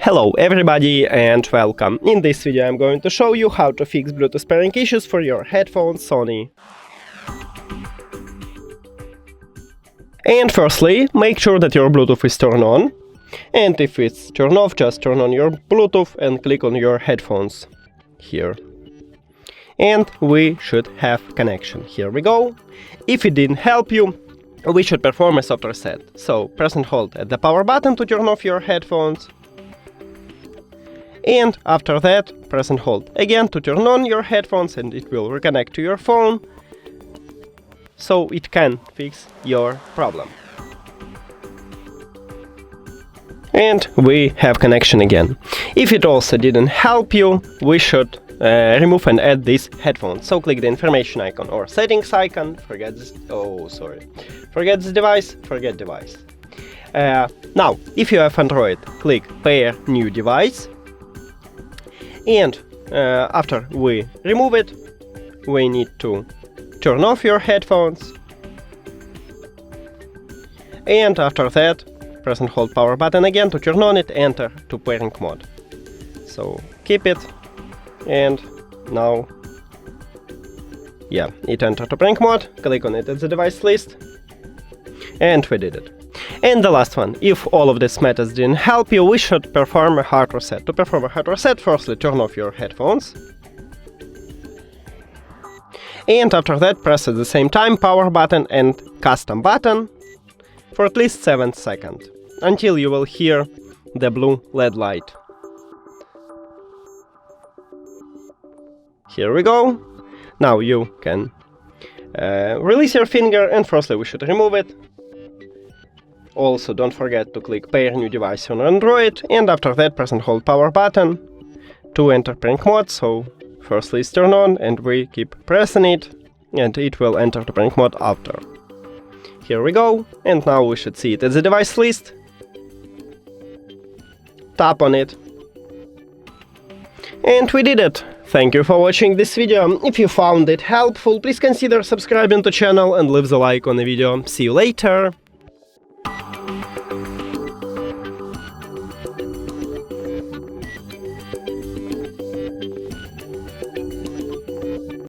Hello everybody and welcome. In this video I'm going to show you how to fix Bluetooth pairing issues for your headphones Sony. And firstly, make sure that your Bluetooth is turned on. And if it's turned off, just turn on your Bluetooth and click on your headphones here. And we should have connection. Here we go. If it didn't help you, we should perform a soft reset. So press and hold at the power button to turn off your headphones. And after that, press and hold again to turn on your headphones, and it will reconnect to your phone, so it can fix your problem. And we have connection again. If it also didn't help you, we should remove and add these headphones. So click the information icon or settings icon. Forget this device. Forget device. Now, if you have Android, click pair new device. And after we remove it, we need to turn off your headphones. And after that, press and hold power button again to turn on it, enter to pairing mode. So keep it, and now, yeah, it entered to pairing mode. Click on it at the device list, and we did it. And the last one, if all of these methods didn't help you, we should perform a hard reset. To perform a hard reset, firstly turn off your headphones. And after that, press at the same time power button and custom button for at least 7 seconds, until you will hear the blue LED light. Here we go. Now you can release your finger, and firstly we should remove it. Also, don't forget to click pair new device on Android, and after that press and hold power button to enter pairing mode. So firstly it's turned on, and we keep pressing it, and it will enter to pairing mode after. Here we go, and now we should see it at the device list. Tap on it. And we did it! Thank you for watching this video. If you found it helpful, please consider subscribing to the channel and leave the like on the video. See you later!